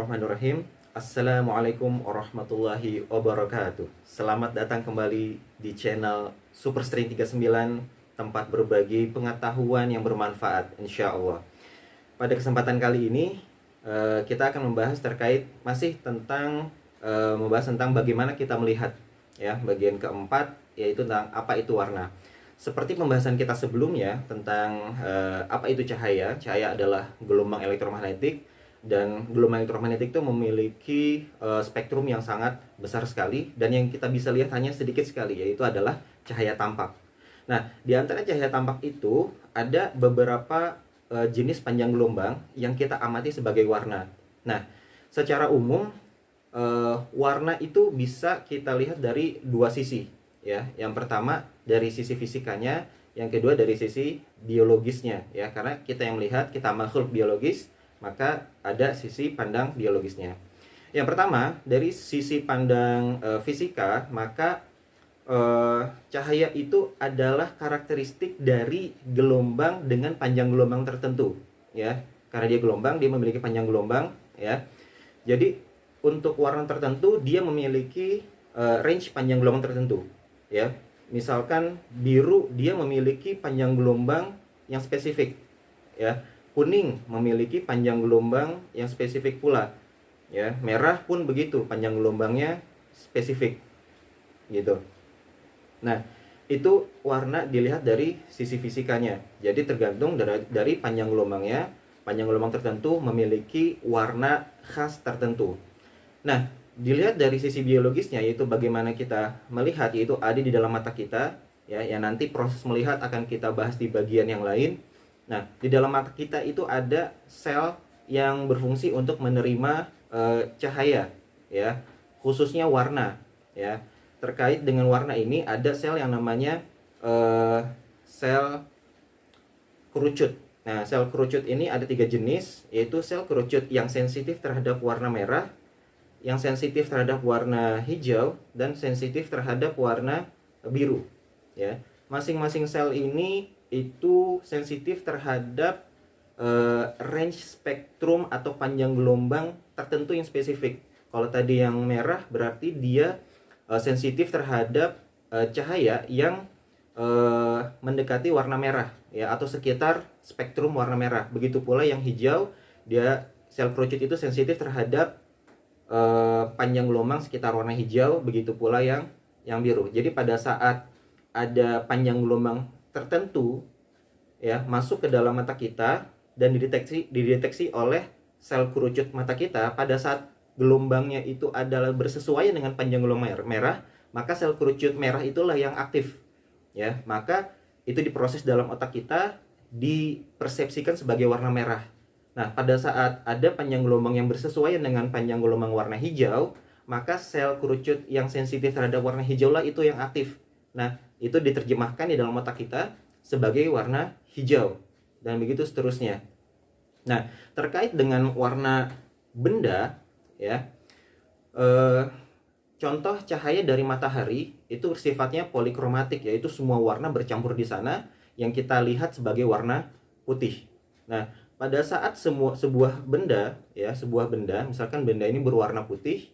Bismillahirrahmanirrahim. Assalamualaikum warahmatullahi wabarakatuh. Selamat datang kembali di channel Superstring 39, tempat berbagi pengetahuan yang bermanfaat insya Allah. Pada kesempatan kali ini kita akan membahas terkait masih tentang membahas tentang bagaimana kita melihat, ya, bagian keempat, yaitu tentang apa itu warna. Seperti pembahasan kita sebelumnya tentang apa itu cahaya. Cahaya adalah gelombang elektromagnetik, dan gelombang elektromagnetik itu memiliki spektrum yang sangat besar sekali, dan yang kita bisa lihat hanya sedikit sekali, yaitu adalah cahaya tampak. Nah, di antara cahaya tampak itu ada beberapa jenis panjang gelombang yang kita amati sebagai warna. Nah, secara umum warna itu bisa kita lihat dari dua sisi, ya. Yang pertama dari sisi fisikanya, yang kedua dari sisi biologisnya, ya. Karena kita yang melihat, kita makhluk biologis, maka ada sisi pandang biologisnya. Yang pertama, dari sisi pandang fisika, maka cahaya itu adalah karakteristik dari gelombang dengan panjang gelombang tertentu, ya. Karena dia gelombang, dia memiliki panjang gelombang, ya. Jadi untuk warna tertentu dia memiliki range panjang gelombang tertentu, ya. Misalkan biru, dia memiliki panjang gelombang yang spesifik, ya. Kuning memiliki panjang gelombang yang spesifik pula, ya. Merah pun begitu, panjang gelombangnya spesifik, gitu. Nah, itu warna dilihat dari sisi fisikanya. Jadi tergantung dari panjang gelombangnya. Panjang gelombang tertentu memiliki warna khas tertentu. Nah, dilihat dari sisi biologisnya, yaitu bagaimana kita melihat, yaitu ada di dalam mata kita, ya. Yang nanti proses melihat akan kita bahas di bagian yang lain. Nah, di dalam mata kita itu ada sel yang berfungsi untuk menerima cahaya, ya, khususnya warna, ya. Terkait dengan warna ini ada sel yang namanya sel kerucut. Nah, sel kerucut ini ada 3 jenis, yaitu sel kerucut yang sensitif terhadap warna merah, yang sensitif terhadap warna hijau, dan sensitif terhadap warna biru, ya. Masing-masing sel ini itu sensitif terhadap range spektrum atau panjang gelombang tertentu yang spesifik. Kalau tadi yang merah berarti dia sensitif terhadap cahaya yang mendekati warna merah, ya, atau sekitar spektrum warna merah. Begitu pula yang hijau, dia sel kerucut itu sensitif terhadap panjang gelombang sekitar warna hijau. Begitu pula yang biru. Jadi pada saat ada panjang gelombang tertentu, ya, masuk ke dalam mata kita dan dideteksi oleh sel kerucut mata kita, pada saat gelombangnya itu adalah bersesuaian dengan panjang gelombang merah, maka sel kerucut merah itulah yang aktif, ya. Maka itu diproses dalam otak kita, dipersepsikan sebagai warna merah. Nah, pada saat ada panjang gelombang yang bersesuaian dengan panjang gelombang warna hijau, maka sel kerucut yang sensitif terhadap warna hijau lah itu yang aktif. Nah, itu diterjemahkan di dalam otak kita sebagai warna hijau, dan begitu seterusnya. Nah, terkait dengan warna benda, ya, contoh cahaya dari matahari itu sifatnya polikromatik, yaitu semua warna bercampur di sana, yang kita lihat sebagai warna putih. Nah, pada saat sebuah benda, ya, sebuah benda, misalkan benda ini berwarna putih,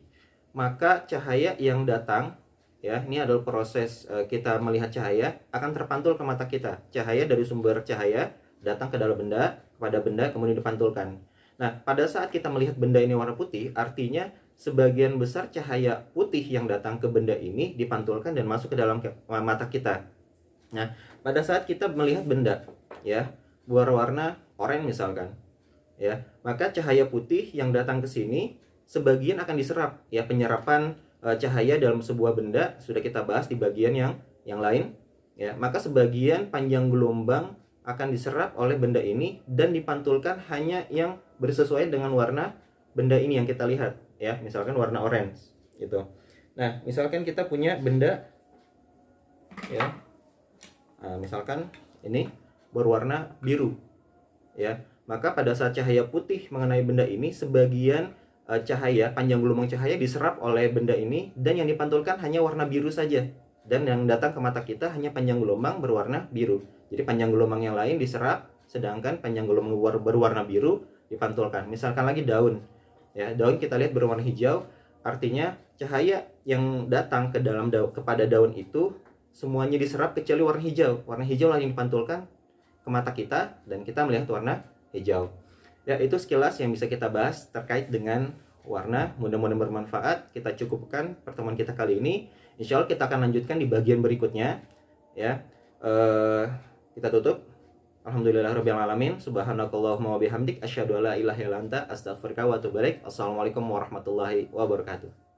maka cahaya yang datang, ya, ini adalah proses kita melihat cahaya, akan terpantul ke mata kita. Cahaya dari sumber cahaya datang ke dalam benda, kepada benda, kemudian dipantulkan. Nah, pada saat kita melihat benda ini warna putih, artinya sebagian besar cahaya putih yang datang ke benda ini dipantulkan dan masuk ke dalam mata kita. Nah, pada saat kita melihat benda, ya, berwarna oranye misalkan, ya, maka cahaya putih yang datang ke sini sebagian akan diserap, ya. Penyerapan cahaya dalam sebuah benda sudah kita bahas di bagian yang lain, ya. Maka sebagian panjang gelombang akan diserap oleh benda ini dan dipantulkan hanya yang bersesuaian dengan warna benda ini yang kita lihat, ya. Misalkan warna orange, gitu. Nah, misalkan kita punya benda, ya, misalkan ini berwarna biru, ya. Maka pada saat cahaya putih mengenai benda ini, sebagian cahaya, panjang gelombang cahaya diserap oleh benda ini, dan yang dipantulkan hanya warna biru saja, dan yang datang ke mata kita hanya panjang gelombang berwarna biru. Jadi panjang gelombang yang lain diserap, sedangkan panjang gelombang berwarna biru dipantulkan. Misalkan lagi daun, Ya, daun kita lihat berwarna hijau, artinya cahaya yang datang ke dalam daun, kepada daun itu semuanya diserap kecuali warna hijau. Warna hijau lah yang dipantulkan ke mata kita dan kita melihat warna hijau. Ya, itu sekilas yang bisa kita bahas terkait dengan warna. Mudah-mudahan bermanfaat. Kita cukupkan pertemuan kita kali ini. Insya Allah kita akan lanjutkan di bagian berikutnya. Ya, kita tutup. Alhamdulillahirabbil alamin. Subhanakallahumma wa bihamdik asyhadu alla ilaha illa anta astaghfiruka wa atubu ilaik. Assalamualaikum warahmatullahi wabarakatuh.